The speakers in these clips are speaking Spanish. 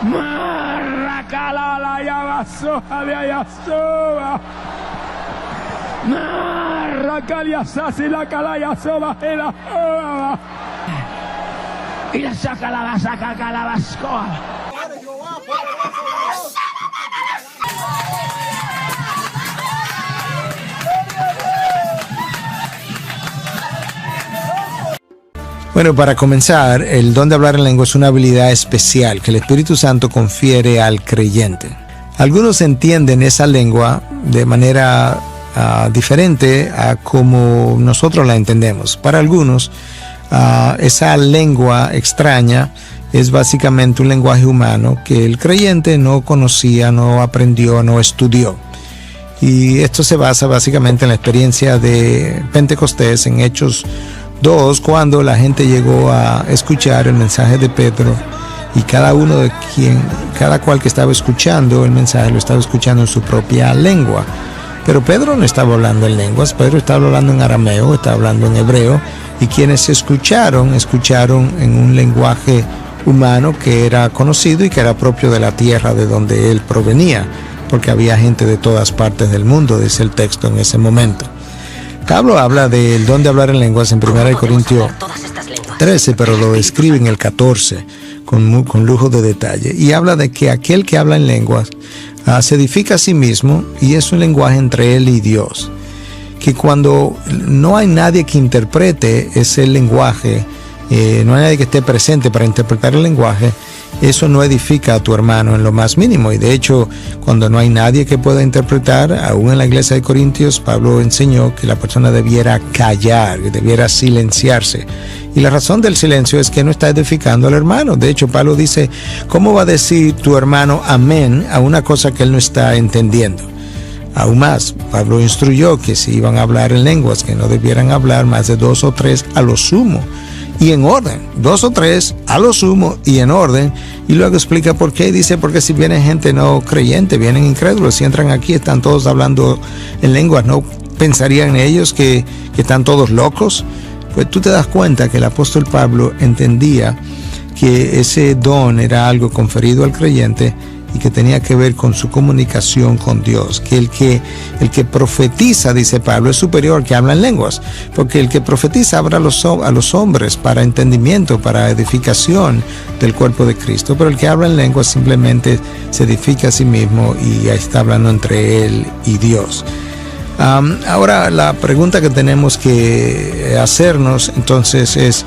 Marracala ya basoja de ayasoba. Marracalia sasi la calaya soba y la soba. Y la saca la calabascoa. Bueno, para comenzar, el don de hablar en lengua es una habilidad especial que el Espíritu Santo confiere al creyente. Algunos entienden esa lengua de manera diferente a como nosotros la entendemos. Para algunos, esa lengua extraña es básicamente un lenguaje humano que el creyente no conocía, no aprendió, no estudió. Y esto se basa básicamente en la experiencia de Pentecostés, en Hechos 2, cuando la gente llegó a escuchar el mensaje de Pedro, y cada cual que estaba escuchando el mensaje lo estaba escuchando en su propia lengua. Pero Pedro no estaba hablando en lenguas, Pedro estaba hablando en arameo, estaba hablando en hebreo, y quienes escucharon en un lenguaje humano que era conocido y que era propio de la tierra de donde él provenía, porque había gente de todas partes del mundo, dice el texto en ese momento. Pablo habla del don de hablar en lenguas en 1 Corintios 13, pero lo describe en el 14 con lujo de detalle. Y habla de que aquel que habla en lenguas se edifica a sí mismo, y es un lenguaje entre él y Dios. Que cuando no hay nadie que interprete ese lenguaje, no hay nadie que esté presente para interpretar el lenguaje, eso no edifica a tu hermano en lo más mínimo. Y de hecho, cuando no hay nadie que pueda interpretar, aún en la iglesia de Corintios, Pablo enseñó que la persona debiera callar, que debiera silenciarse. Y la razón del silencio es que no está edificando al hermano. De hecho, Pablo dice, ¿cómo va a decir tu hermano amén a una cosa que él no está entendiendo? Aún más, Pablo instruyó que si iban a hablar en lenguas, que no debieran hablar más de 2 o 3 a lo sumo. Y en orden, 2 o 3 a lo sumo y en orden. Y luego explica por qué. Dice, porque si viene gente no creyente, vienen incrédulos, si entran aquí están todos hablando en lenguas, ¿no pensarían ellos que están todos locos? Pues tú te das cuenta que el apóstol Pablo entendía que ese don era algo conferido al creyente y que tenía que ver con su comunicación con Dios, que el que profetiza, dice Pablo, es superior al que habla en lenguas, porque el que profetiza habla a los hombres para entendimiento, para edificación del cuerpo de Cristo, pero el que habla en lenguas simplemente se edifica a sí mismo y está hablando entre él y Dios. Ahora la pregunta que tenemos que hacernos entonces es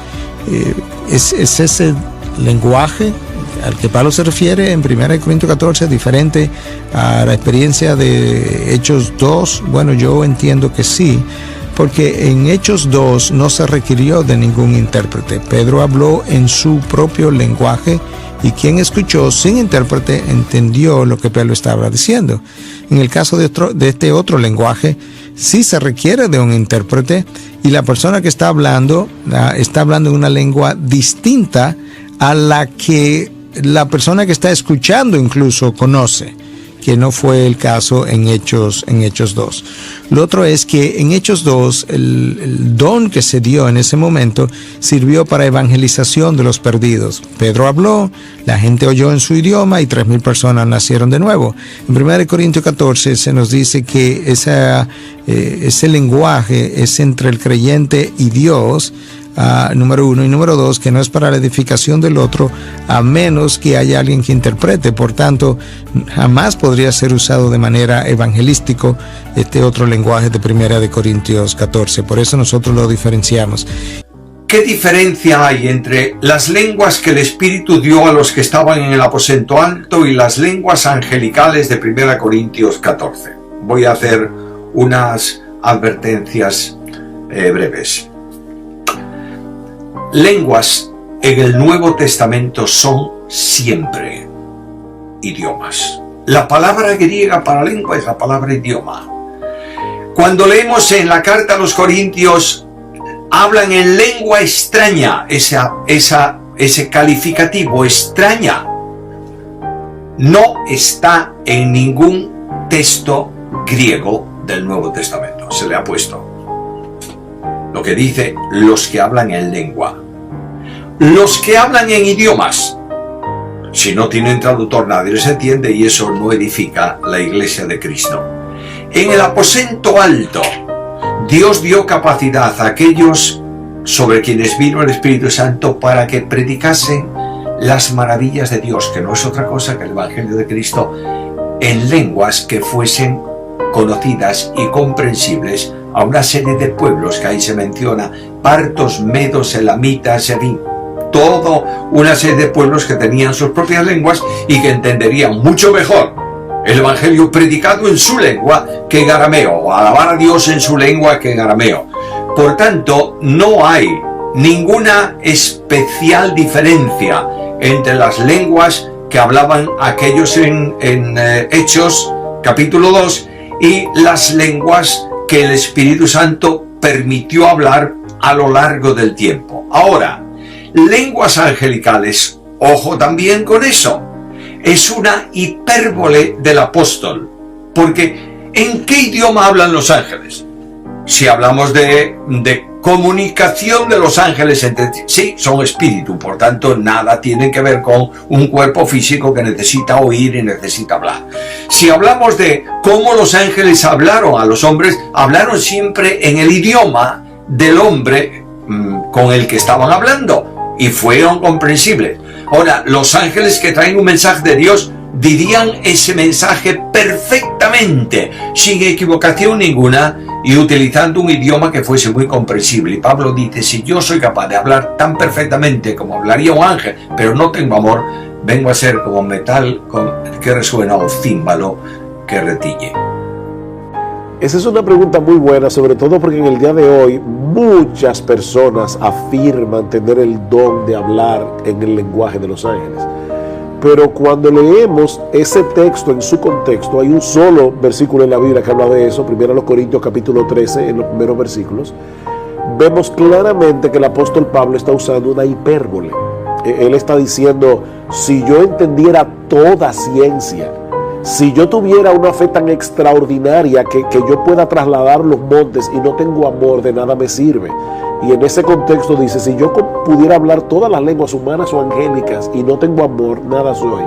ese lenguaje al que Pablo se refiere en 1 Corintios 14 diferente a la experiencia de Hechos 2? Bueno, yo entiendo que sí, porque en Hechos 2 no se requirió de ningún intérprete. Pedro habló en su propio lenguaje y quien escuchó sin intérprete entendió lo que Pedro estaba diciendo. En el caso de este otro lenguaje, sí se requiere de un intérprete, y la persona que está hablando en una lengua distinta a la que la persona que está escuchando incluso conoce, que no fue el caso en Hechos 2. Lo otro es que en Hechos 2 el don que se dio en ese momento sirvió para evangelización de los perdidos. Pedro habló, la gente oyó en su idioma y 3,000 personas nacieron de nuevo. En 1 Corintios 14 se nos dice que ese lenguaje es entre el creyente y Dios, número 1, y número 2, que no es para la edificación del otro, a menos que haya alguien que interprete. Por tanto, jamás podría ser usado de manera evangelístico este otro lenguaje de 1 Corintios 14. Por eso nosotros lo diferenciamos. ¿Qué diferencia hay entre las lenguas que el Espíritu dio a los que estaban en el aposento alto y las lenguas angelicales de 1 Corintios 14? Voy a hacer unas advertencias breves. Lenguas en el Nuevo Testamento son siempre idiomas. La palabra griega para lengua es la palabra idioma. Cuando leemos en la carta a los Corintios, hablan en lengua extraña, ese calificativo extraña no está en ningún texto griego del Nuevo Testamento. Se le ha puesto. lo que dice los que hablan en lengua. Los que hablan en idiomas. Si no tienen traductor nadie les entiende y eso no edifica la iglesia de Cristo. En el aposento alto, Dios dio capacidad a aquellos sobre quienes vino el Espíritu Santo para que predicasen las maravillas de Dios, que no es otra cosa que el Evangelio de Cristo, en lenguas que fuesen conocidas y comprensibles a una serie de pueblos que ahí se menciona: partos, medos, elamitas, en fin, toda una serie de pueblos que tenían sus propias lenguas y que entenderían mucho mejor el Evangelio predicado en su lengua que en arameo, o alabar a Dios en su lengua que en arameo. Por tanto, no hay ninguna especial diferencia entre las lenguas que hablaban aquellos en Hechos capítulo 2 y las lenguas que el Espíritu Santo permitió hablar a lo largo del tiempo. Ahora, lenguas angelicales, ojo también con eso, es una hipérbole del apóstol, porque ¿en qué idioma hablan los ángeles? Si hablamos de comunicación de los ángeles entre sí, son espíritu, por tanto nada tiene que ver con un cuerpo físico que necesita oír y necesita hablar. Si hablamos de cómo los ángeles hablaron a los hombres, hablaron siempre en el idioma del hombre con el que estaban hablando y fueron comprensibles. Ahora, los ángeles que traen un mensaje de Dios dirían ese mensaje perfectamente, sin equivocación ninguna, y utilizando un idioma que fuese muy comprensible. Y Pablo dice: si yo soy capaz de hablar tan perfectamente como hablaría un ángel, pero no tengo amor, vengo a ser como metal que resuena o címbalo que retille. Esa es una pregunta muy buena, sobre todo porque en el día de hoy muchas personas afirman tener el don de hablar en el lenguaje de los ángeles. Pero cuando leemos ese texto en su contexto, hay un solo versículo en la Biblia que habla de eso, 1 Corintios capítulo 13, en los primeros versículos, vemos claramente que el apóstol Pablo está usando una hipérbole. Él está diciendo: si yo entendiera toda ciencia, si yo tuviera una fe tan extraordinaria que yo pueda trasladar los montes y no tengo amor, de nada me sirve. Y en ese contexto dice: si yo pudiera hablar todas las lenguas humanas o angélicas y no tengo amor, nada soy.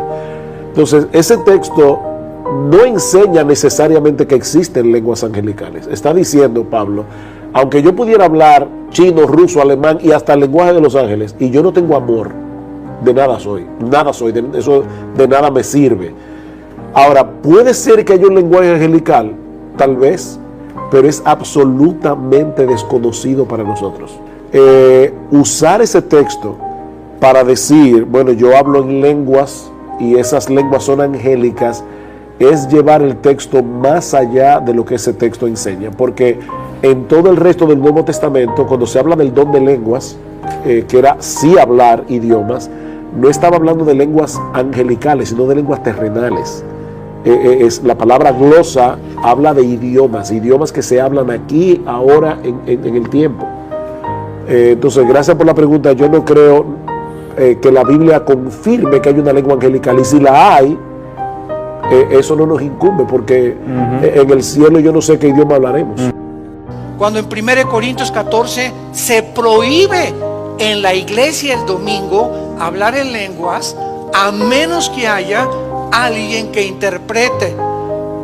Entonces, ese texto no enseña necesariamente que existen lenguas angelicales. Está diciendo Pablo: aunque yo pudiera hablar chino, ruso, alemán y hasta el lenguaje de los ángeles, y yo no tengo amor, de nada soy. Nada soy, eso de nada me sirve. Ahora, puede ser que haya un lenguaje angelical, tal vez, pero es absolutamente desconocido para nosotros. Usar ese texto para decir, bueno, yo hablo en lenguas y esas lenguas son angélicas, es llevar el texto más allá de lo que ese texto enseña, porque en todo el resto del Nuevo Testamento, cuando se habla del don de lenguas, que era sí hablar idiomas, no estaba hablando de lenguas angelicales, sino de lenguas terrenales. La palabra glosa habla de idiomas que se hablan aquí, ahora, en el tiempo. Entonces, gracias por la pregunta. Yo no creo que la Biblia confirme que hay una lengua angelical, y si la hay, eso no nos incumbe, porque en el cielo yo no sé qué idioma hablaremos. Cuando en 1 Corintios 14 se prohíbe en la iglesia el domingo hablar en lenguas, a menos que haya alguien que interprete,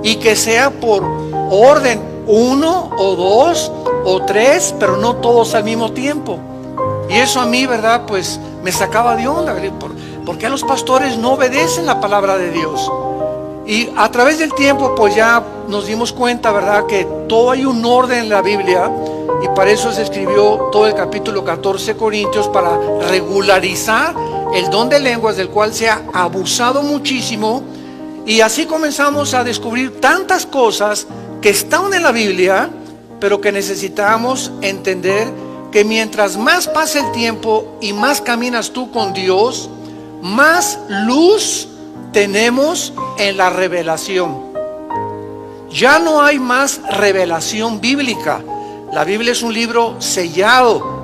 y que sea por orden, 1 o 2 o 3, pero no todos al mismo tiempo. Y eso a mí, ¿verdad? Pues me sacaba de onda. ¿Por qué los pastores no obedecen la palabra de Dios? Y a través del tiempo pues ya nos dimos cuenta, ¿verdad?, que todo hay un orden en la Biblia, y para eso se escribió todo el capítulo 14 de Corintios, para regularizar el don de lenguas, del cual se ha abusado muchísimo. Y así comenzamos a descubrir tantas cosas que están en la Biblia, pero que necesitamos entender que mientras más pasa el tiempo y más caminas tú con Dios, más luz tenemos en la revelación. Ya no hay más revelación bíblica. La Biblia es un libro sellado,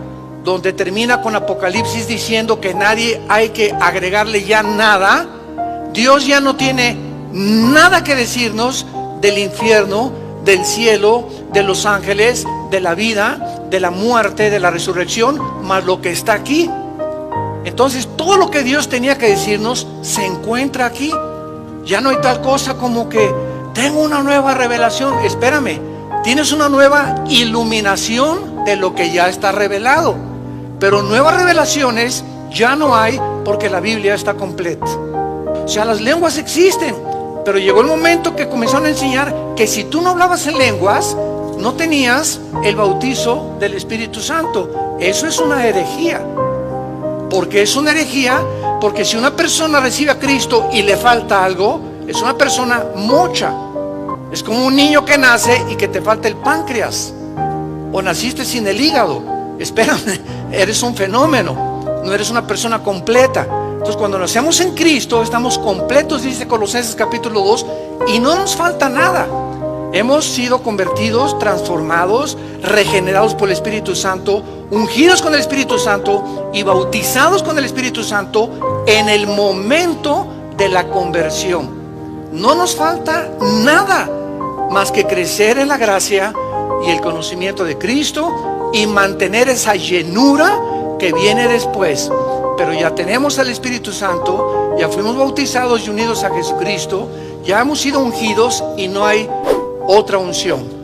donde termina con Apocalipsis diciendo que nadie hay que agregarle ya nada. Dios ya no tiene nada que decirnos del infierno, del cielo, de los ángeles, de la vida, de la muerte, de la resurrección, más lo que está aquí. Entonces todo lo que Dios tenía que decirnos se encuentra aquí. Ya no hay tal cosa como que tengo una nueva revelación. Espérame, tienes una nueva iluminación de lo que ya está revelado, pero nuevas revelaciones ya no hay, porque la Biblia está completa. O sea, las lenguas existen, pero llegó el momento que comenzaron a enseñar que si tú no hablabas en lenguas, no tenías el bautizo del Espíritu Santo. Eso es una herejía. ¿Por qué es una herejía? Porque si una persona recibe a Cristo y le falta algo, es una persona mocha. Es como un niño que nace y que te falta el páncreas, o naciste sin el hígado. Espérame, eres un fenómeno, no eres una persona completa. Entonces, cuando nacemos en Cristo, estamos completos, dice Colosenses capítulo 2, y no nos falta nada. Hemos sido convertidos, transformados, regenerados por el Espíritu Santo, ungidos con el Espíritu Santo y bautizados con el Espíritu Santo en el momento de la conversión. No nos falta nada más que crecer en la gracia y el conocimiento de Cristo y mantener esa llenura que viene después. Pero ya tenemos al Espíritu Santo, ya fuimos bautizados y unidos a Jesucristo, ya hemos sido ungidos y no hay otra unción.